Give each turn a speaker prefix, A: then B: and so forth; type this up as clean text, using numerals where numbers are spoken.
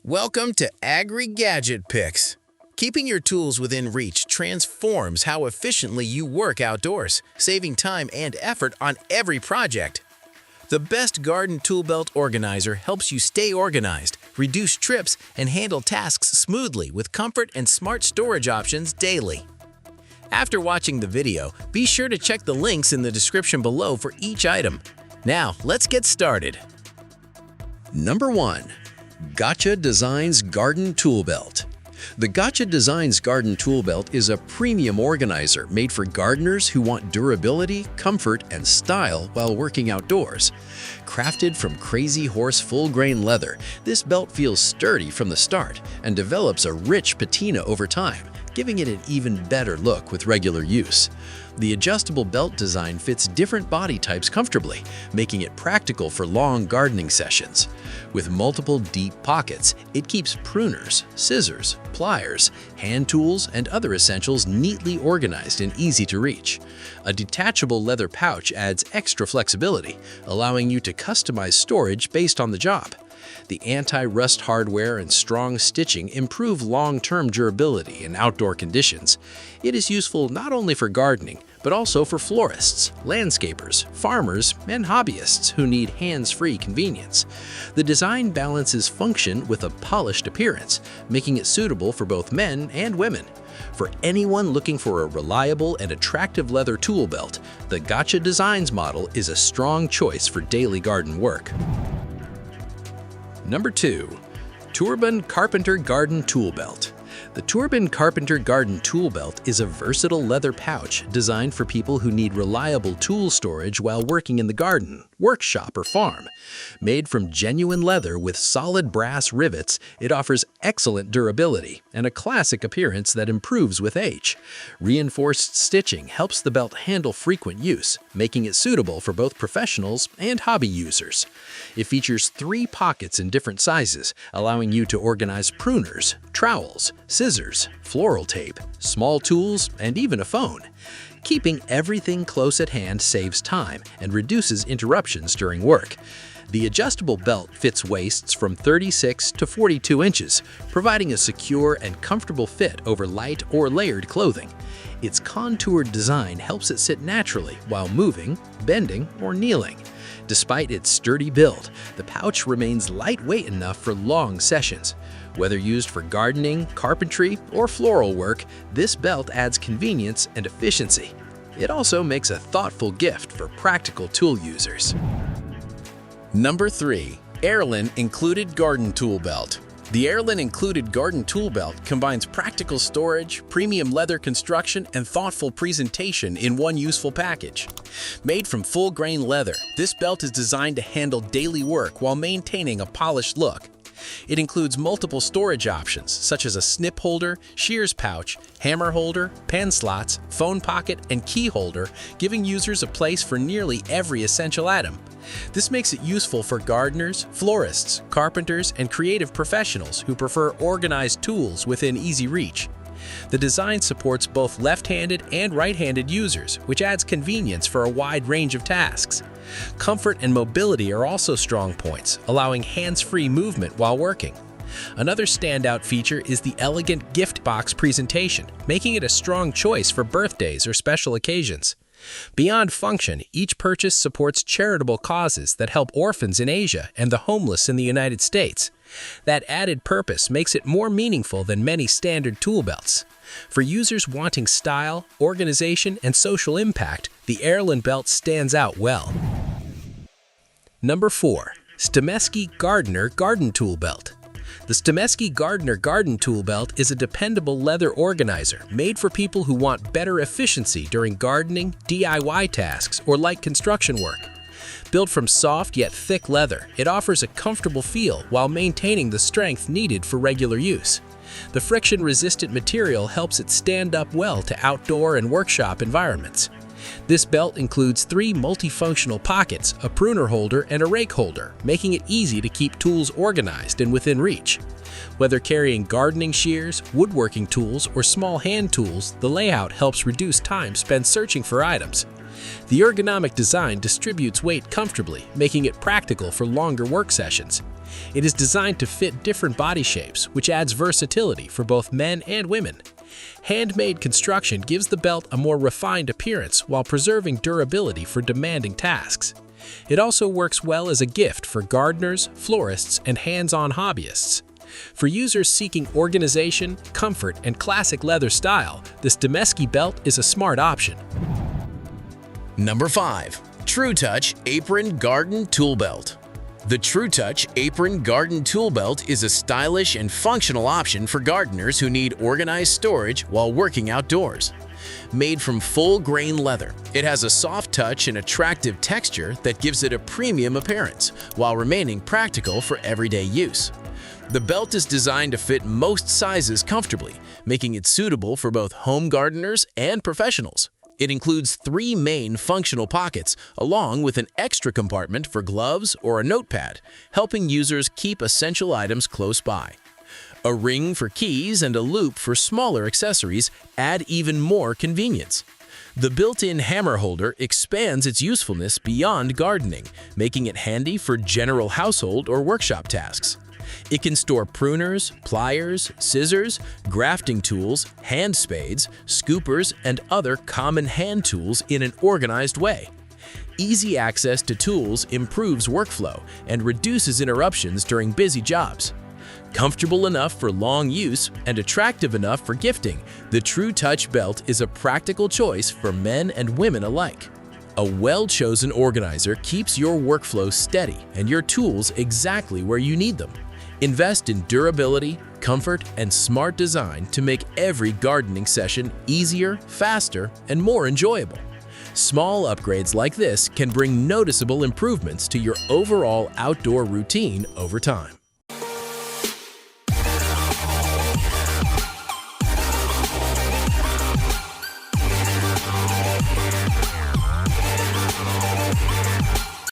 A: Welcome to Agri Gadget Picks. Keeping your tools within reach transforms how efficiently you work outdoors, saving time and effort on every project. The best garden tool belt organizer helps you stay organized, reduce trips, and handle tasks smoothly with comfort and smart storage options daily. After watching the video, be sure to check the links in the description below for each item. Now, let's get started.
B: Number 1. Gaucha Designs Garden Tool Belt. The Gaucha Designs Garden Tool Belt is a premium organizer made for gardeners who want durability, comfort, and style while working outdoors. Crafted from Crazy Horse full-grain leather, this belt feels sturdy from the start and develops a rich patina over time, giving it an even better look with regular use. The adjustable belt design fits different body types comfortably, making it practical for long gardening sessions. With multiple deep pockets, it keeps pruners, scissors, pliers, hand tools, and other essentials neatly organized and easy to reach. A detachable leather pouch adds extra flexibility, allowing you to customize storage based on the job. The anti-rust hardware and strong stitching improve long-term durability in outdoor conditions. It is useful not only for gardening, but also for florists, landscapers, farmers, and hobbyists who need hands-free convenience. The design balances function with a polished appearance, making it suitable for both men and women. For anyone looking for a reliable and attractive leather tool belt, the Gaucha Designs model is a strong choice for daily garden work. Number 2. Tourbon Carpenter Garden Tool Belt. The Tourbon Carpenter Garden Tool Belt is a versatile leather pouch designed for people who need reliable tool storage while working in the garden, workshop, or farm. Made from genuine leather with solid brass rivets, it offers excellent durability and a classic appearance that improves with age. Reinforced stitching helps the belt handle frequent use, making it suitable for both professionals and hobby users. It features 3 pockets in different sizes, allowing you to organize pruners, trowels, scissors, floral tape, small tools, and even a phone. Keeping everything close at hand saves time and reduces interruptions during work. The adjustable belt fits waists from 36 to 42 inches, providing a secure and comfortable fit over light or layered clothing. Its contoured design helps it sit naturally while moving, bending, or kneeling. Despite its sturdy build, the pouch remains lightweight enough for long sessions. Whether used for gardening, carpentry, or floral work, this belt adds convenience and efficiency. It also makes a thoughtful gift for practical tool users.
A: Number 3. ERALEN Included Garden Tool Belt. The ERALEN Included Garden Tool Belt combines practical storage, premium leather construction, and thoughtful presentation in one useful package. Made from full-grain leather, this belt is designed to handle daily work while maintaining a polished look. It includes multiple storage options, such as a snip holder, shears pouch, hammer holder, pen slots, phone pocket, and key holder, giving users a place for nearly every essential item. This makes it useful for gardeners, florists, carpenters, and creative professionals who prefer organized tools within easy reach. The design supports both left-handed and right-handed users, which adds convenience for a wide range of tasks. Comfort and mobility are also strong points, allowing hands-free movement while working. Another standout feature is the elegant gift box presentation, making it a strong choice for birthdays or special occasions. Beyond function, each purchase supports charitable causes that help orphans in Asia and the homeless in the United States. That added purpose makes it more meaningful than many standard tool belts. For users wanting style, organization, and social impact, the ERALEN belt stands out well. Number 4. STAMESKY Gardener Garden Tool Belt. The STAMESKY Gardener Garden Tool Belt is a dependable leather organizer made for people who want better efficiency during gardening, DIY tasks, or light construction work. Built from soft yet thick leather, it offers a comfortable feel while maintaining the strength needed for regular use. The friction-resistant material helps it stand up well to outdoor and workshop environments. This belt includes 3 multifunctional pockets, a pruner holder, and a rake holder, making it easy to keep tools organized and within reach. Whether carrying gardening shears, woodworking tools, or small hand tools, the layout helps reduce time spent searching for items. The ergonomic design distributes weight comfortably, making it practical for longer work sessions. It is designed to fit different body shapes, which adds versatility for both men and women. Handmade construction gives the belt a more refined appearance while preserving durability for demanding tasks. It also works well as a gift for gardeners, florists, and hands-on hobbyists. For users seeking organization, comfort, and classic leather style, the STAMESKY belt is a smart option.
B: Number 5. TRUTUCH Apron Garden Tool Belt. The TRUTUCH Apron Garden Tool Belt is a stylish and functional option for gardeners who need organized storage while working outdoors. Made from full-grain leather, it has a soft touch and attractive texture that gives it a premium appearance while remaining practical for everyday use. The belt is designed to fit most sizes comfortably, making it suitable for both home gardeners and professionals. It includes 3 main functional pockets, along with an extra compartment for gloves or a notepad, helping users keep essential items close by. A ring for keys and a loop for smaller accessories add even more convenience. The built-in hammer holder expands its usefulness beyond gardening, making it handy for general household or workshop tasks. It can store pruners, pliers, scissors, grafting tools, hand spades, scoopers, and other common hand tools in an organized way. Easy access to tools improves workflow and reduces interruptions during busy jobs. Comfortable enough for long use and attractive enough for gifting, the TRUTUCH belt is a practical choice for men and women alike. A well-chosen organizer keeps your workflow steady and your tools exactly where you need them. Invest in durability, comfort, and smart design to make every gardening session easier, faster, and more enjoyable. Small upgrades like this can bring noticeable improvements to your overall outdoor routine over time.